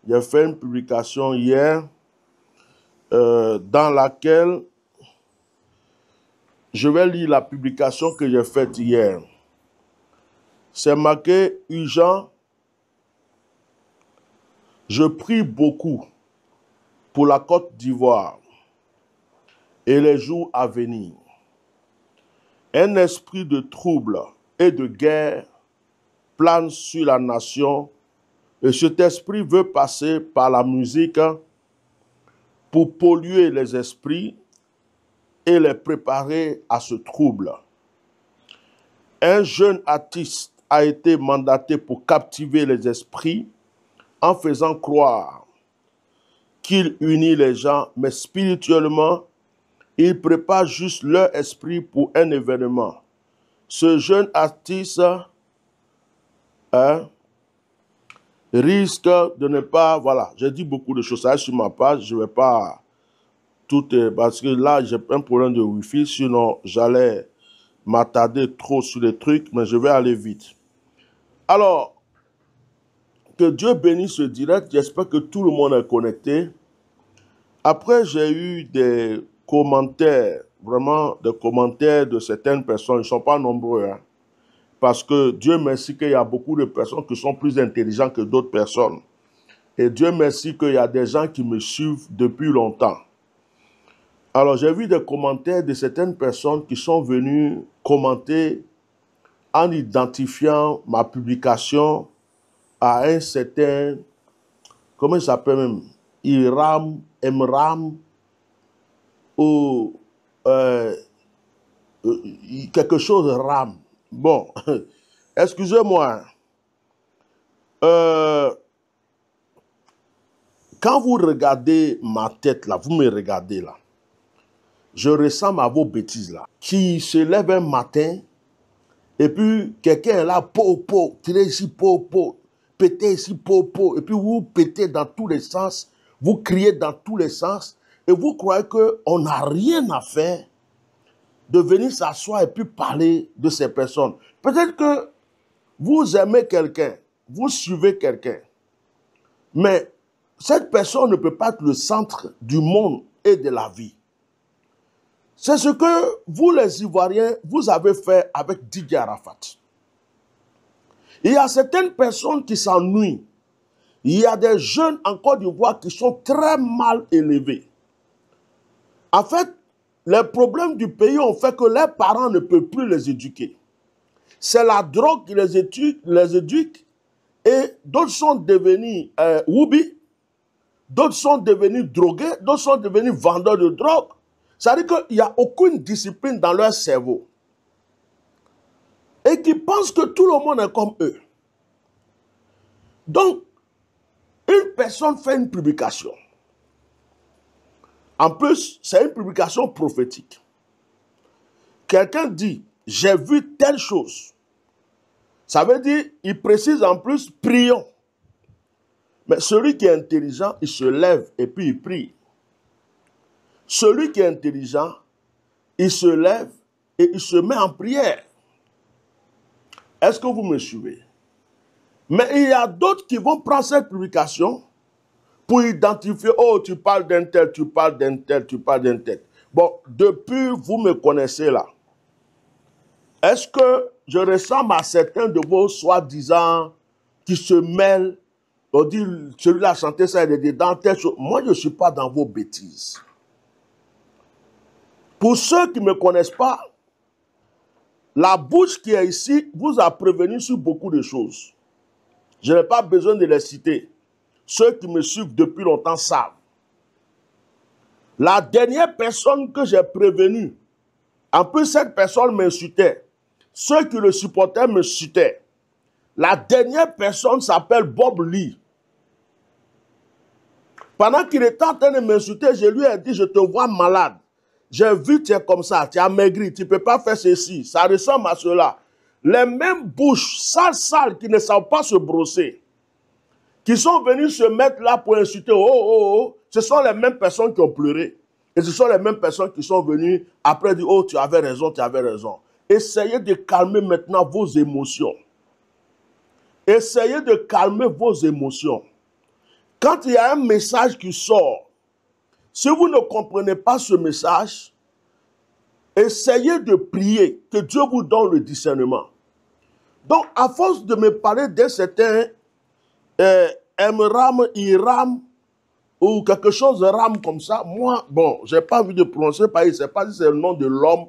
J'ai fait une publication hier dans laquelle je vais lire la publication que j'ai faite hier. C'est marqué « Urgent, je prie beaucoup pour la Côte d'Ivoire et les jours à venir. Un esprit de trouble et de guerre plane sur la nation et cet esprit veut passer par la musique pour polluer les esprits et les préparer à ce trouble. Un jeune artiste a été mandaté pour captiver les esprits en faisant croire qu'il unit les gens, mais spirituellement, il prépare juste leur esprit pour un événement. Ce jeune artiste risque de ne pas... Voilà, j'ai dit beaucoup de choses, ça est sur ma page, je ne vais pas tout... parce que là, j'ai un problème de Wi-Fi, sinon j'allais m'attarder trop sur les trucs, mais je vais aller vite. Alors, que Dieu bénisse ce direct, j'espère que tout le monde est connecté. Après, j'ai eu des commentaires, vraiment des commentaires de certaines personnes, ils ne sont pas nombreux, hein, parce que Dieu merci qu'il y a beaucoup de personnes qui sont plus intelligentes que d'autres personnes. Et Dieu merci qu'il y a des gens qui me suivent depuis longtemps. Alors, j'ai vu des commentaires de certaines personnes qui sont venues commenter en identifiant ma publication à un certain, comment il s'appelle même, Emram, ou quelque chose Ram. Bon, excusez-moi. Quand vous regardez ma tête là, vous me regardez là, je ressemble à vos bêtises là, qui se lève un matin, et puis quelqu'un est là, tirez ici, pétez ici, et puis vous pétez dans tous les sens, vous criez dans tous les sens, et vous croyez qu'on n'a rien à faire de venir s'asseoir et puis parler de ces personnes. Peut-être que vous aimez quelqu'un, vous suivez quelqu'un, mais cette personne ne peut pas être le centre du monde et de la vie. C'est ce que vous, les Ivoiriens, vous avez fait avec Didier Arafat. Il y a certaines personnes qui s'ennuient. Il y a des jeunes en Côte d'Ivoire qui sont très mal élevés. En fait, les problèmes du pays ont fait que leurs parents ne peuvent plus les éduquer. C'est la drogue qui les éduque et d'autres sont devenus woubi, d'autres sont devenus drogués, d'autres sont devenus vendeurs de drogue. C'est-à-dire qu'il n'y a aucune discipline dans leur cerveau. Et qui pensent que tout le monde est comme eux. Donc, une personne fait une publication. En plus, c'est une publication prophétique. Quelqu'un dit, j'ai vu telle chose. Ça veut dire, il précise en plus, prions. Mais celui qui est intelligent, il se lève et puis il prie. Celui qui est intelligent, il se lève et il se met en prière. Est-ce que vous me suivez? Mais il y a d'autres qui vont prendre cette publication pour identifier, oh, tu parles d'un tel, tu parles d'un tel, tu parles d'un tel. Bon, depuis, vous me connaissez là. Est-ce que je ressemble à certains de vos soi-disant qui se mêlent, on dit, celui-là a chanté ça, il est dans telle chose. Moi, je ne suis pas dans vos bêtises. Pour ceux qui ne me connaissent pas, la bouche qui est ici vous a prévenu sur beaucoup de choses. Je n'ai pas besoin de les citer. Ceux qui me suivent depuis longtemps savent. La dernière personne que j'ai prévenue, en plus cette personne m'insultait. Ceux qui le supportaient me citaient. La dernière personne s'appelle Bob Lee. Pendant qu'il était en train de m'insulter, je lui ai dit, je te vois malade. J'ai vu, tu es comme ça, tu as maigri, tu ne peux pas faire ceci. Ça ressemble à cela. Les mêmes bouches sales qui ne savent pas se brosser, qui sont venus se mettre là pour insulter, ce sont les mêmes personnes qui ont pleuré. Et ce sont les mêmes personnes qui sont venues après dire, oh, tu avais raison, tu avais raison. Essayez de calmer maintenant vos émotions. Essayez de calmer vos émotions. Quand il y a un message qui sort, si vous ne comprenez pas ce message, essayez de prier, que Dieu vous donne le discernement. Donc, à force de me parler d'un certain Emram, Iram, ou quelque chose de Ram comme ça, moi, bon, je n'ai pas envie de prononcer, parce que je ne sais pas si c'est le nom de l'homme,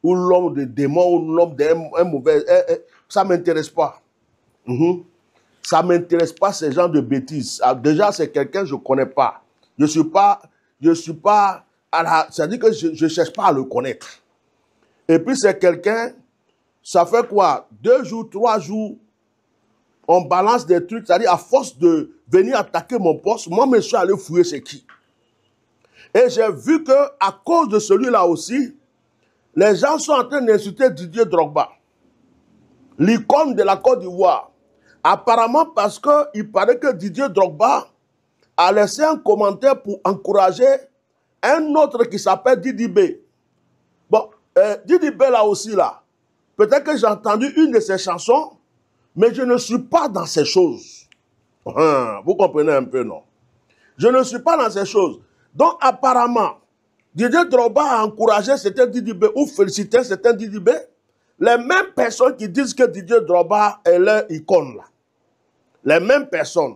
ou l'homme de démon, ou l'homme d'un mauvais... ça ne m'intéresse pas. Ça ne m'intéresse pas ces gens de bêtises. Alors, déjà, c'est quelqu'un que je ne connais pas. Je suis pas c'est-à-dire que je ne cherche pas à le connaître. Et puis, c'est quelqu'un, ça fait quoi? 2 jours, 3 jours, on balance des trucs, c'est-à-dire à force de venir attaquer mon poste, moi, je suis allé fouiller c'est qui. Et j'ai vu qu'à cause de celui-là aussi, les gens sont en train d'insulter Didier Drogba, l'icône de la Côte d'Ivoire. Apparemment parce qu'il paraît que Didier Drogba a laissé un commentaire pour encourager un autre qui s'appelle Didi B. Bon, Didi B là aussi, là, peut-être que j'ai entendu une de ses chansons, mais je ne suis pas dans ces choses. Vous comprenez un peu, non? Je ne suis pas dans ces choses. Donc, apparemment, Didier Drogba a encouragé certains Didi B ou félicité certains Didi B. Les mêmes personnes qui disent que Didier Drogba est leur icône, là. Les mêmes personnes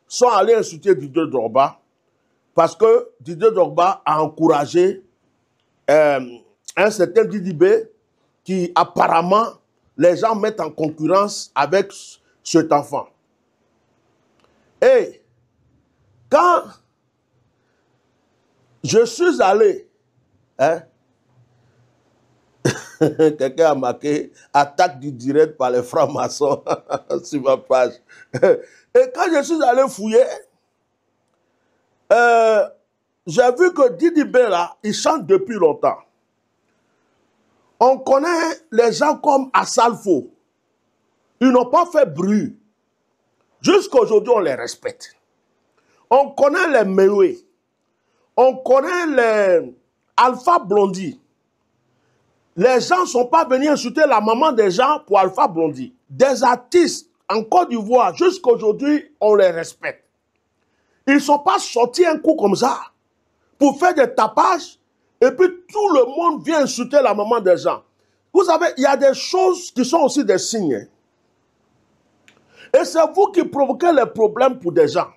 sont allées insulter Didier Drogba parce que Didier Drogba a encouragé un certain Didi B qui apparemment les gens mettent en concurrence avec cet enfant. Et quand je suis allé, quelqu'un a marqué attaque du direct par les francs-maçons sur ma page. Et quand je suis allé fouiller, j'ai vu que Didi B là, il chante depuis longtemps. On connaît les gens comme Assalfo. Ils n'ont pas fait bruit. Jusqu'à aujourd'hui, on les respecte. On connaît les Mewe. On connaît les Alpha Blondy. Les gens ne sont pas venus insulter la maman des gens pour Alpha Blondy. Des artistes en Côte d'Ivoire, jusqu'à aujourd'hui, on les respecte. Ils ne sont pas sortis un coup comme ça pour faire des tapages et puis tout le monde vient insulter la maman des gens. Vous savez, il y a des choses qui sont aussi des signes. Et c'est vous qui provoquez les problèmes pour des gens.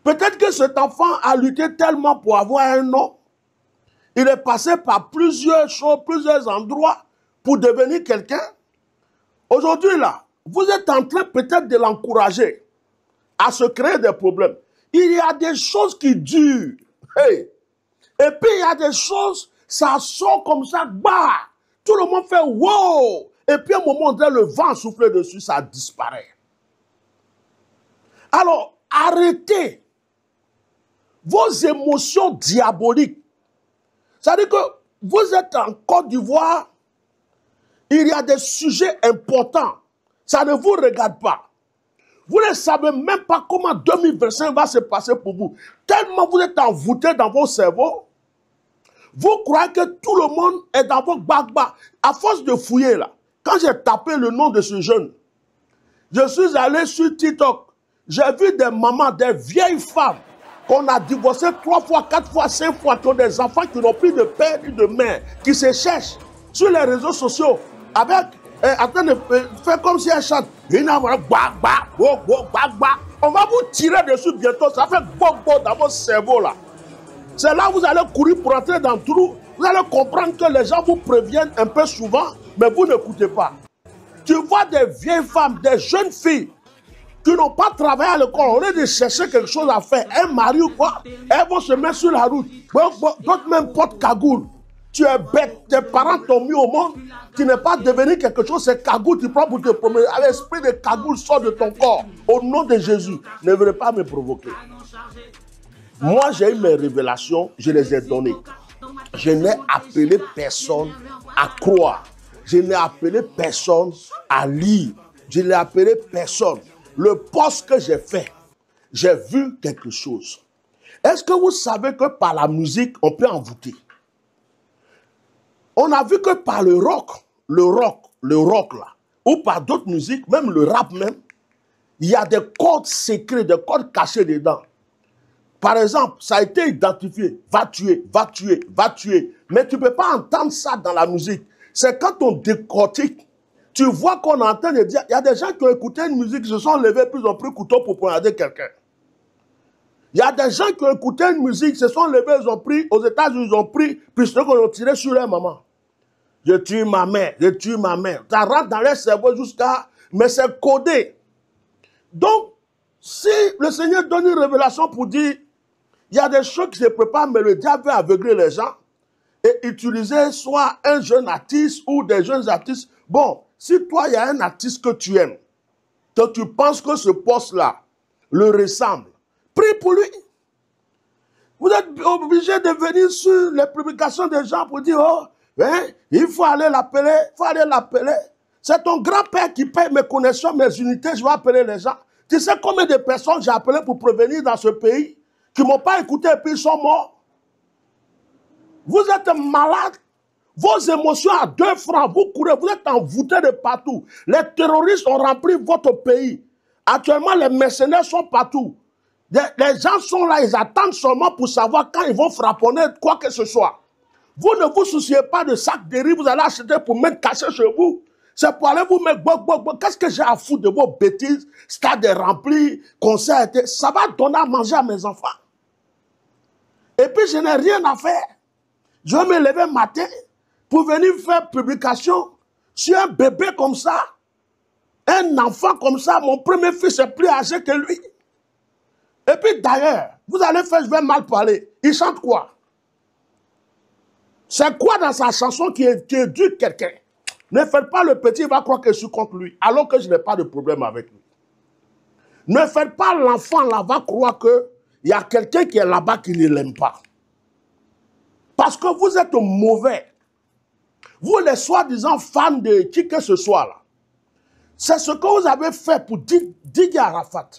Peut-être que cet enfant a lutté tellement pour avoir un nom. Il est passé par plusieurs choses, plusieurs endroits pour devenir quelqu'un. Aujourd'hui, là, vous êtes en train peut-être de l'encourager à se créer des problèmes. Il y a des choses qui durent. Hey. Et puis, il y a des choses, ça sort comme ça, bah. Tout le monde fait wow. Et puis, à un moment donné, le vent souffle dessus, ça disparaît. Alors, arrêtez vos émotions diaboliques. C'est-à-dire que vous êtes en Côte d'Ivoire, il y a des sujets importants. Ça ne vous regarde pas. Vous ne savez même pas comment 2025 va se passer pour vous. Tellement vous êtes envoûté dans vos cerveaux, vous croyez que tout le monde est dans votre bagba. À force de fouiller là, quand j'ai tapé le nom de ce jeune, je suis allé sur TikTok. J'ai vu des mamans, des vieilles femmes qu'on a divorcées 3 fois, 4 fois, 5 fois, qui ont des enfants qui n'ont plus de père ni de mère, qui se cherchent sur les réseaux sociaux avec, en train de faire comme si elles chantent. On va vous tirer dessus bientôt, ça fait bon dans votre cerveau là. C'est là que vous allez courir pour entrer dans le trou. Vous allez comprendre que les gens vous préviennent un peu souvent, mais vous n'écoutez pas. Tu vois des vieilles femmes, des jeunes filles qui n'ont pas travaillé à l'école, au lieu de chercher quelque chose à faire, un mari ou quoi, elles vont se mettre sur la route. D'autres même portent cagoule. Tu es bête, tes parents t'ont mis au monde, tu n'es pas devenu quelque chose, c'est cagoule, tu prends pour te promener. L'esprit de cagoule sort de ton corps. Au nom de Jésus, ne venez pas me provoquer. Moi, j'ai eu mes révélations, je les ai données. Je n'ai appelé personne à croire. Je n'ai appelé personne à lire. Je n'ai appelé personne. Le poste que j'ai fait, j'ai vu quelque chose. Est-ce que vous savez que par la musique, on peut envoûter? On a vu que par le rock là, ou par d'autres musiques, même le rap même, il y a des codes secrets, des codes cachés dedans. Par exemple, ça a été identifié, va tuer, va tuer, va tuer. Mais tu ne peux pas entendre ça dans la musique. C'est quand on décortique, tu vois qu'on entend de dire, il y a des gens qui ont écouté une musique, qui se sont levés, puis ils ont pris couteau pour poignarder quelqu'un. Il y a des gens qui ont écouté une musique, se sont levés, ils ont pris, aux États-Unis, ils ont pris, puis ceux qui ont tiré sur leur maman. Je tue ma mère, je tue ma mère. Ça rentre dans leur cerveau jusqu'à... Mais c'est codé. Donc, si le Seigneur donne une révélation pour dire, il y a des choses qui se préparent, mais le diable veut aveugler les gens et utiliser soit un jeune artiste ou des jeunes artistes. Bon, si toi, il y a un artiste que tu aimes, que tu penses que ce poste-là le ressemble, prie pour lui. Vous êtes obligé de venir sur les publications des gens pour dire, oh, hein, il faut aller l'appeler, il faut aller l'appeler. C'est ton grand-père qui paye mes connexions, mes unités, je vais appeler les gens. Tu sais combien de personnes j'ai appelées pour prévenir dans ce pays qui ne m'ont pas écouté et puis ils sont morts? Vous êtes malade. Vos émotions à 2 francs, vous courez, vous êtes envoûtés de partout. Les terroristes ont rempli votre pays. Actuellement, les mercenaires sont partout. Les gens sont là, ils attendent seulement pour savoir quand ils vont frapponner quoi que ce soit. Vous ne vous souciez pas de sacs de riz, vous allez acheter pour mettre caché chez vous. C'est pour aller vous mettre... Qu'est-ce que j'ai à foutre de vos bêtises? Stade rempli, concert, ça va donner à manger à mes enfants. Et puis je n'ai rien à faire. Je vais me lever matin pour venir faire publication sur un bébé comme ça, un enfant comme ça. Mon premier fils est plus âgé que lui. Et puis d'ailleurs, vous allez faire, je vais mal parler. Il chante quoi? C'est quoi dans sa chanson qui éduque quelqu'un? Ne faites pas le petit, il va croire que je suis contre lui, alors que je n'ai pas de problème avec lui. Ne faites pas l'enfant là-bas croire qu'il y a quelqu'un qui est là-bas qui ne l'aime pas. Parce que vous êtes mauvais. Vous, les soi-disant fans de qui que ce soit là, c'est ce que vous avez fait pour Didier Arafat.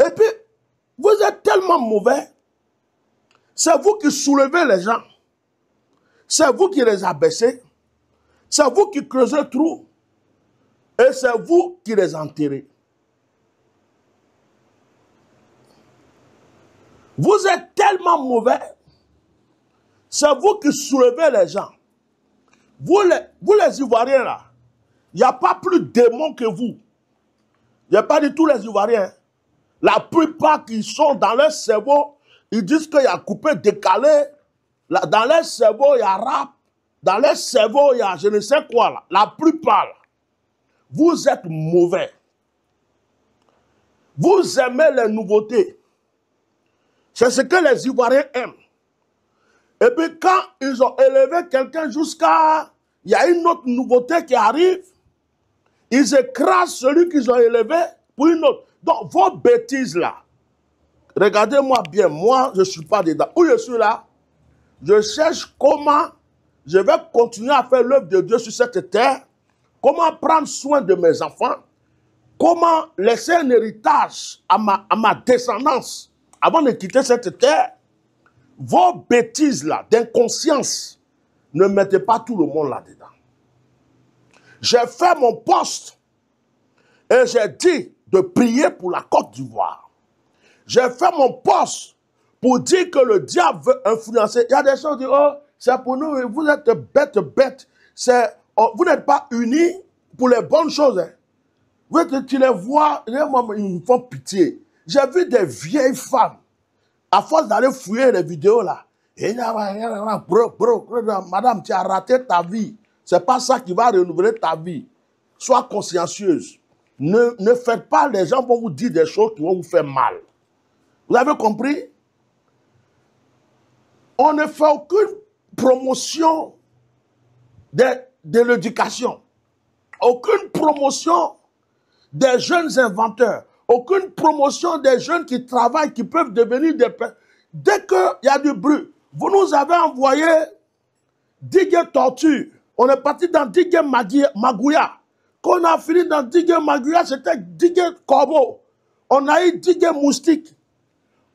Et puis, vous êtes tellement mauvais, c'est vous qui soulevez les gens, c'est vous qui les abaissez, c'est vous qui creusez le trou, et c'est vous qui les enterrez. Vous êtes tellement mauvais, c'est vous qui soulevez les gens. Vous les Ivoiriens là, il n'y a pas plus démons que vous. Il n'y a pas du tout les Ivoiriens. La plupart qui sont dans leur cerveau, ils disent qu'il y a coupé, décalé. Dans leur cerveau, il y a rap. Dans leur cerveau, il y a je ne sais quoi là. La plupart, là, vous êtes mauvais. Vous aimez les nouveautés. C'est ce que les Ivoiriens aiment. Et puis quand ils ont élevé quelqu'un jusqu'à... Il y a une autre nouveauté qui arrive. Ils écrasent celui qu'ils ont élevé pour une autre. Donc, vos bêtises là, regardez-moi bien, moi, je ne suis pas dedans. Où je suis là, je cherche comment je vais continuer à faire l'œuvre de Dieu sur cette terre, comment prendre soin de mes enfants, comment laisser un héritage à ma descendance avant de quitter cette terre. Vos bêtises là, d'inconscience, ne mettez pas tout le monde là-dedans. J'ai fait mon poste et j'ai dit de prier pour la Côte d'Ivoire. J'ai fait mon poste pour dire que le diable veut influencer. Il y a des gens qui disent, oh, c'est pour nous, vous êtes bêtes. Oh, vous n'êtes pas unis pour les bonnes choses. Hein. Tu les vois, ils me font pitié. J'ai vu des vieilles femmes, à force d'aller fouiller les vidéos là, madame, tu as raté ta vie. C'est pas ça qui va renouveler ta vie. Sois consciencieuse. Ne faites pas, les gens vont vous dire des choses qui vont vous faire mal. Vous avez compris? On ne fait aucune promotion de l'éducation. Aucune promotion des jeunes inventeurs. Aucune promotion des jeunes qui travaillent, qui peuvent devenir des... Dès qu'il y a du bruit, vous nous avez envoyé Didier Tortue. On est parti dans Didier Magouya. Quand on a fini dans Didier Magouya, c'était Didier Corbeau. On a eu Didier Moustique.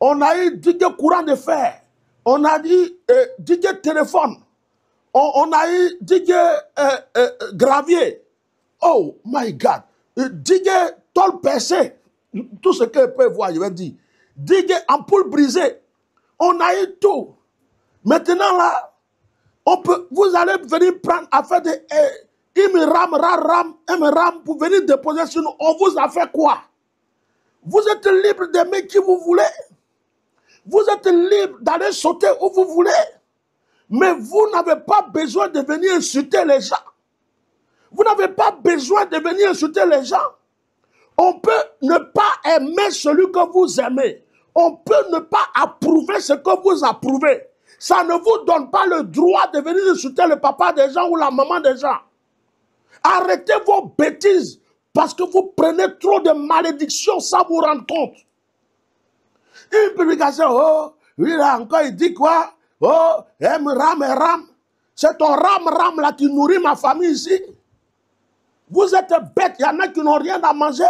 On a eu Didier Courant de Fer. On a dit Didier Téléphone. On a eu Didier Gravier. Oh my God. Didier tôle percée, tout ce qu'elle peut voir, je vais dire. DJ ampoule brisée, on a eu tout. Maintenant là, vous allez venir prendre affaire de ram pour venir déposer sur nous. On vous a fait quoi? Vous êtes libre d'aimer qui vous voulez. Vous êtes libre d'aller sauter où vous voulez. Mais vous n'avez pas besoin de venir insulter les gens. Vous n'avez pas besoin de venir insulter les gens. On peut ne pas aimer celui que vous aimez. On peut ne pas approuver ce que vous approuvez. Ça ne vous donne pas le droit de venir insulter le papa des gens ou la maman des gens. Arrêtez vos bêtises parce que vous prenez trop de malédictions sans vous rendre compte. Une publication, oh, lui là encore il dit quoi? Oh, ram. C'est ton ram là qui nourrit ma famille ici. Vous êtes bêtes, il y en a qui n'ont rien à manger,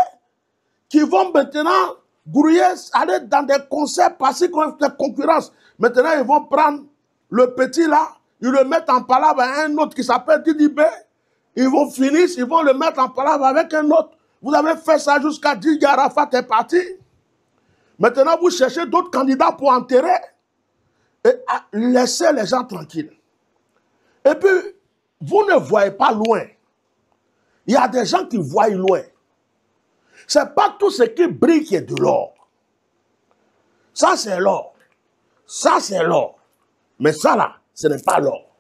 qui vont maintenant grouiller, aller dans des concerts, passer comme des concurrences. Maintenant, ils vont prendre le petit là, ils le mettent en palabre à un autre qui s'appelle Didibé. Ils vont finir, ils vont le mettre en palabre avec un autre. Vous avez fait ça jusqu'à Didier Arafat est parti. Maintenant, vous cherchez d'autres candidats pour enterrer. Et laissez les gens tranquilles. Et puis, vous ne voyez pas loin. Il y a des gens qui voient loin. Ce n'est pas tout ce qui brille qui est de l'or. Ça, c'est l'or. Ça, c'est l'or. Mais ça, là, ce n'est pas l'or.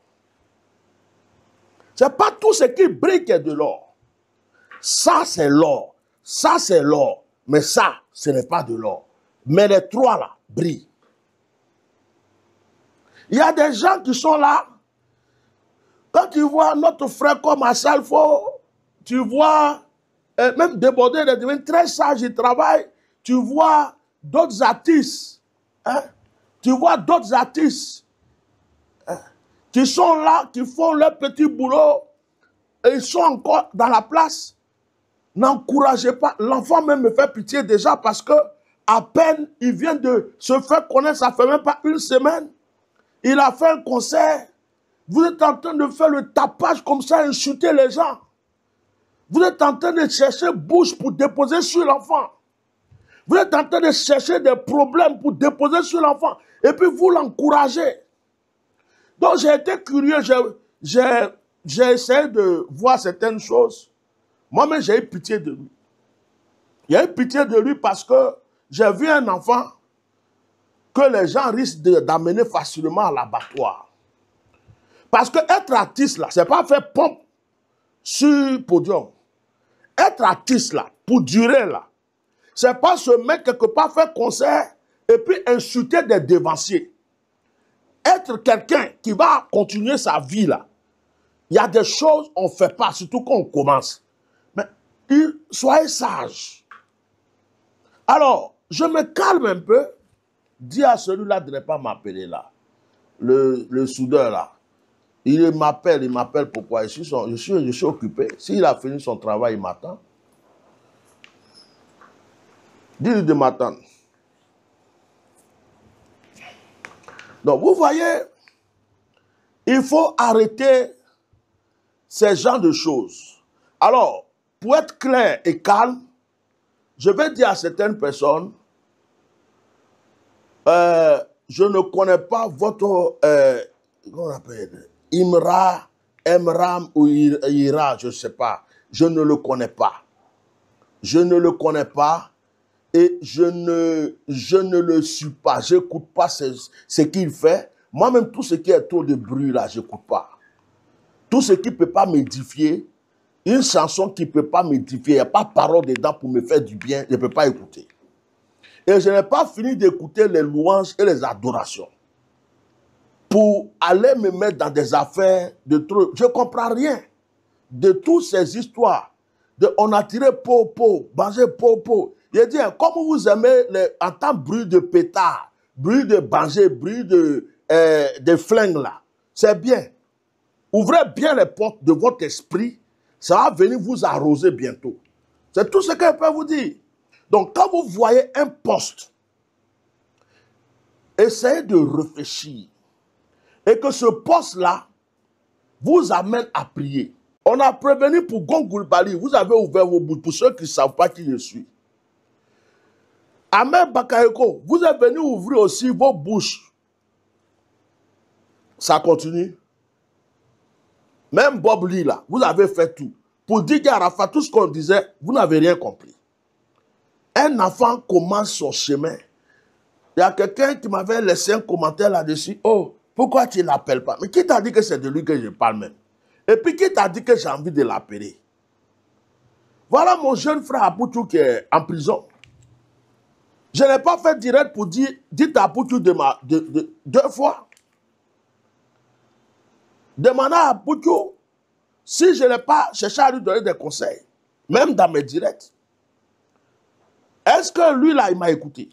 Ce n'est pas tout ce qui brille qui est de l'or. Ça, c'est l'or. Ça, c'est l'or. Mais ça, ce n'est pas de l'or. Mais les trois, là, brillent. Il y a des gens qui sont là. Quand tu vois notre frère comme Assalfo, tu vois, même Débordé, il devient très sage, il travaille. Tu vois d'autres artistes. Hein? Tu vois d'autres artistes qui sont là, qui font leur petit boulot. Et ils sont encore dans la place. N'encouragez pas. L'enfant même me fait pitié déjà parce que à peine il vient de se faire connaître, ça fait même pas une semaine. Il a fait un concert. Vous êtes en train de faire le tapage comme ça, insulter les gens. Vous êtes en train de chercher bouche pour déposer sur l'enfant. Vous êtes en train de chercher des problèmes pour déposer sur l'enfant. Et puis vous l'encouragez. Donc j'ai été curieux, j'ai essayé de voir certaines choses. Moi-même, j'ai eu pitié de lui. J'ai eu pitié de lui parce que j'ai vu un enfant que les gens risquent d'amener facilement à l'abattoir. Parce que être artiste, là, c'est pas faire pompe sur le podium. Être artiste, là, pour durer, là, c'est pas se mettre quelque part, faire concert et puis insulter des devanciers. Être quelqu'un qui va continuer sa vie, là, il y a des choses qu'on ne fait pas, surtout quand on commence. Mais soyez sages. Alors, je me calme un peu. Dis à celui-là de ne pas m'appeler là. Le soudeur là. Il m'appelle pourquoi je suis occupé. S'il a fini son travail, il m'attend. Dis-lui de m'attendre. Donc, vous voyez, il faut arrêter ces genres de choses. Alors, pour être clair et calme, je vais dire à certaines personnes, je ne connais pas votre, comment on appelle, Imra, Emram ou Ira, je ne sais pas. Je ne le connais pas. Je ne le connais pas et je ne le suis pas. Je n'écoute pas ce qu'il fait. Moi-même, tout ce qui est trop de bruit là, je n'écoute pas. Tout ce qui ne peut pas m'édifier, une chanson qui ne peut pas m'édifier, il n'y a pas de parole dedans pour me faire du bien, je ne peux pas écouter. Et je n'ai pas fini d'écouter les louanges et les adorations pour aller me mettre dans des affaires de trop. Je ne comprends rien de toutes ces histoires. On a tiré po, bangé po. Je dis, comme vous aimez entendre bruit de pétard, bruit de bangé, bruit de flingue là, c'est bien. Ouvrez bien les portes de votre esprit, ça va venir vous arroser bientôt. C'est tout ce que je peux vous dire. Donc, quand vous voyez un poste, essayez de réfléchir. Et que ce poste-là vous amène à prier. On a prévenu pour Gongoulbali. Vous avez ouvert vos bouches. Pour ceux qui ne savent pas qui je suis. Ahmed Bakayoko, vous êtes venu ouvrir aussi vos bouches. Ça continue. Même Bob Lee, là, vous avez fait tout. Pour dire qu'à Arafat, tout ce qu'on disait, vous n'avez rien compris. Un enfant commence son chemin. Il y a quelqu'un qui m'avait laissé un commentaire là-dessus. Oh, pourquoi tu ne l'appelles pas? Mais qui t'a dit que c'est de lui que je parle même? Et puis qui t'a dit que j'ai envie de l'appeler? Voilà mon jeune frère Apoutou qui est en prison. Je n'ai pas fait direct pour dire, dites à Apoutou deux fois. Demandez à Apoutou si je n'ai pas cherché à lui donner des conseils, même dans mes directs. Est-ce que lui là, il m'a écouté?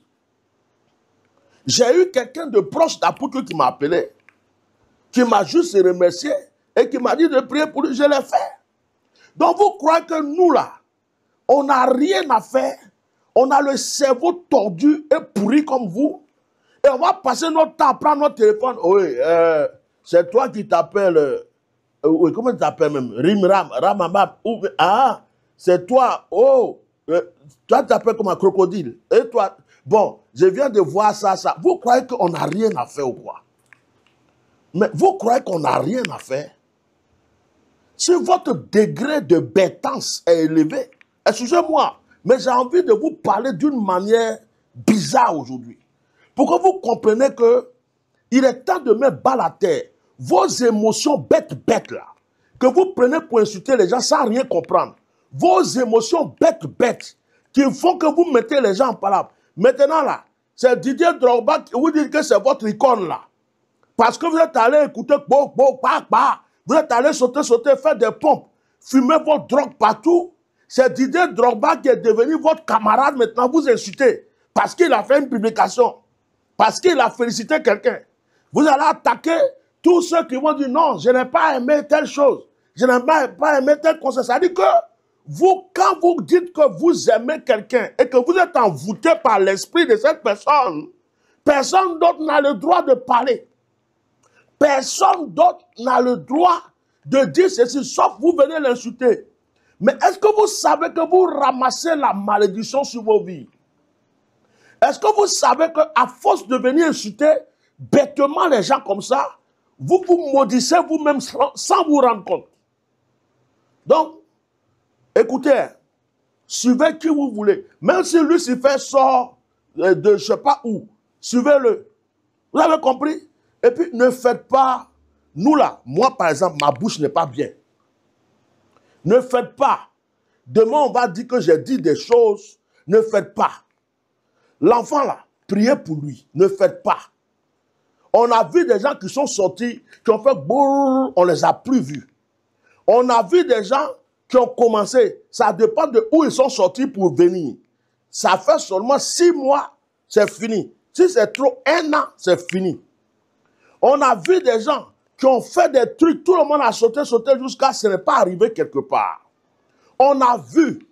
J'ai eu quelqu'un de proche d'Apoutou qui m'a appelé, qui m'a juste remercié et qui m'a dit de prier pour lui. Je l'ai fait. Donc vous croyez que nous là, on n'a rien à faire? On a le cerveau tordu et pourri comme vous. Et on va passer notre temps à prendre notre téléphone. Oui, c'est toi qui t'appelles. Oui, comment tu t'appelles même? Rimram, Ramamab. Ah, c'est toi. Oh, toi tu t'appelles comme un crocodile. Et toi, bon, je viens de voir ça, ça. Vous croyez qu'on n'a rien à faire ou quoi? Mais vous croyez qu'on n'a rien à faire? Si votre degré de bêtance est élevé, excusez-moi, mais j'ai envie de vous parler d'une manière bizarre aujourd'hui. Pour que vous compreniez que il est temps de mettre bas la terre. Vos émotions bêtes là, que vous prenez pour insulter les gens sans rien comprendre. Vos émotions bêtes qui font que vous mettez les gens en parole. Maintenant là, c'est Didier Drogba qui vous dit que c'est votre icône là. Parce que vous êtes allé écouter, vous êtes allé sauter, faire des pompes, fumer votre drogue partout. C'est Didier Drogba qui est devenu votre camarade maintenant, vous insultez. Parce qu'il a fait une publication. Parce qu'il a félicité quelqu'un. Vous allez attaquer tous ceux qui vont dire non, je n'ai pas aimé telle chose. Je n'ai pas aimé tel conseil. Ça dit que vous, quand vous dites que vous aimez quelqu'un et que vous êtes envoûté par l'esprit de cette personne, personne d'autre n'a le droit de parler. Personne d'autre n'a le droit de dire ceci, sauf vous venez l'insulter. Mais est-ce que vous savez que vous ramassez la malédiction sur vos vies? Est-ce que vous savez qu'à force de venir insulter bêtement les gens comme ça, vous vous maudissez vous-même sans vous rendre compte? Donc, écoutez, suivez qui vous voulez. Même si Lucifer sort de je ne sais pas où, suivez-le. Vous avez compris? Et puis, ne faites pas, nous là, moi par exemple, ma bouche n'est pas bien. Ne faites pas. Demain, on va dire que j'ai dit des choses. Ne faites pas. L'enfant là, priez pour lui. Ne faites pas. On a vu des gens qui sont sortis, qui ont fait bourr, on les a plus vus. On a vu des gens qui ont commencé. Ça dépend de où ils sont sortis pour venir. Ça fait seulement 6 mois, c'est fini. Si c'est trop 1 an, c'est fini. On a vu des gens qui ont fait des trucs, tout le monde a sauté jusqu'à ce n'est pas arrivé quelque part. On a vu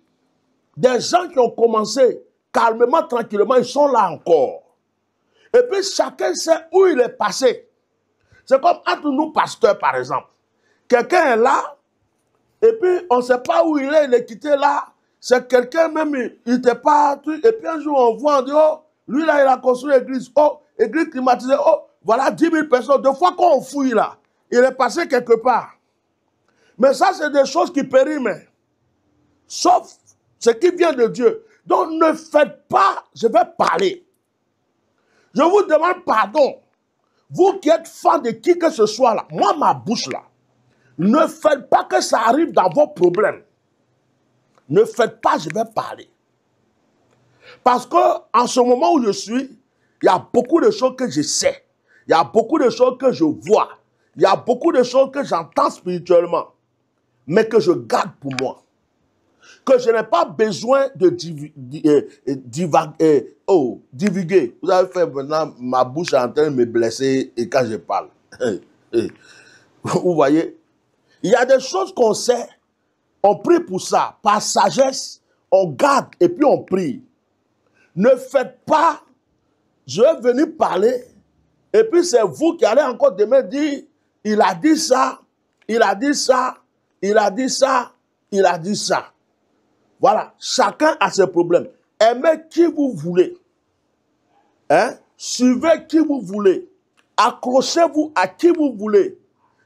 des gens qui ont commencé calmement, tranquillement, ils sont là encore. Et puis chacun sait où il est passé. C'est comme entre nous pasteurs par exemple. Quelqu'un est là, et puis on ne sait pas où il est quitté là. C'est quelqu'un même, il n'était pas... Et puis un jour on voit, on dit, oh, lui là il a construit l'église, oh, église climatisée, oh, voilà 10 000 personnes. Deux fois qu'on fouille là, il est passé quelque part. Mais ça c'est des choses qui périment. Sauf ce qui vient de Dieu. Donc ne faites pas, je vais parler. Je vous demande pardon. Vous qui êtes fan de qui que ce soit là, moi ma bouche là, ne faites pas que ça arrive dans vos problèmes. Ne faites pas, je vais parler. Parce que en ce moment où je suis, il y a beaucoup de choses que je sais. Il y a beaucoup de choses que je vois. Il y a beaucoup de choses que j'entends spirituellement. Mais que je garde pour moi. Que je n'ai pas besoin de divulguer. Vous avez fait maintenant, ma bouche est en train de me blesser et quand je parle. Vous voyez? Il y a des choses qu'on sait. On prie pour ça. Par sagesse, on garde et puis on prie. Ne faites pas, je vais venir parler et puis c'est vous qui allez encore demain dire, il a dit ça, il a dit ça. il a dit ça, il a dit ça. Voilà, chacun a ses problèmes. Aimez qui vous voulez. Hein? Suivez qui vous voulez. Accrochez-vous à qui vous voulez.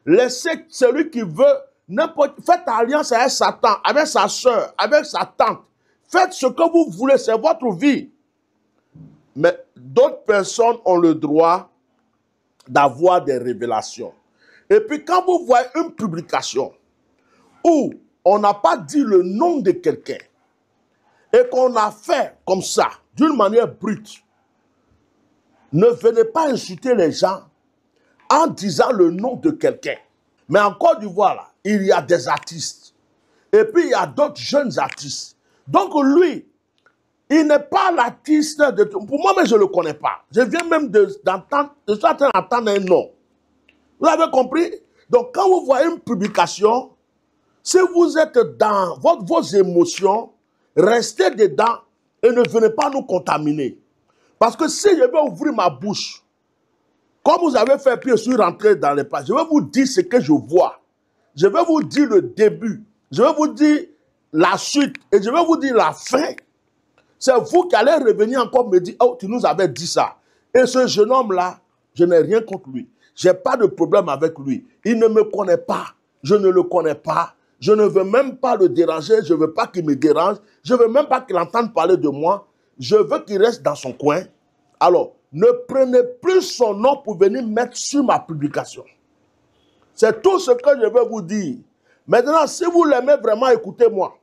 Laissez celui qui veut, faites alliance avec Satan, avec sa soeur, avec sa tante. Faites ce que vous voulez, c'est votre vie. Mais d'autres personnes ont le droit d'avoir des révélations. Et puis quand vous voyez une publication où on n'a pas dit le nom de quelqu'un et qu'on a fait comme ça, d'une manière brute, ne venez pas insulter les gens en disant le nom de quelqu'un. Mais en Côte d'Ivoire, là, il y a des artistes. Et puis il y a d'autres jeunes artistes. Donc lui, il n'est pas l'artiste de... Pour moi, mais je ne le connais pas. Je viens même d'entendre, je suis en train d'entendre un nom. Vous avez compris? Donc quand vous voyez une publication, si vous êtes dans vos émotions, restez dedans et ne venez pas nous contaminer. Parce que si je vais ouvrir ma bouche, comme vous avez fait, puis je suis rentré dans les pages, je vais vous dire ce que je vois. Je vais vous dire le début. Je vais vous dire la suite. Et je vais vous dire la fin. C'est vous qui allez revenir encore me dire, oh, tu nous avais dit ça. Et ce jeune homme-là, je n'ai rien contre lui. Je n'ai pas de problème avec lui. Il ne me connaît pas. Je ne le connais pas. Je ne veux même pas le déranger. Je ne veux pas qu'il me dérange. Je ne veux même pas qu'il entende parler de moi. Je veux qu'il reste dans son coin. Alors, ne prenez plus son nom pour venir mettre sur ma publication. C'est tout ce que je vais vous dire. Maintenant, si vous l'aimez vraiment, écoutez-moi.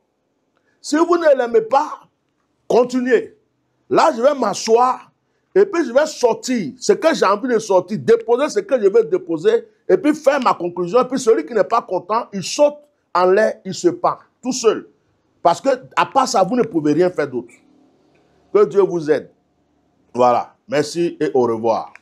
Si vous ne l'aimez pas, continuez. Là, je vais m'asseoir et puis je vais sortir ce que j'ai envie de sortir, déposer ce que je vais déposer et puis faire ma conclusion. Et puis celui qui n'est pas content, il saute en l'air, il se pend tout seul. Parce que à part ça, vous ne pouvez rien faire d'autre. Que Dieu vous aide. Voilà. Merci et au revoir.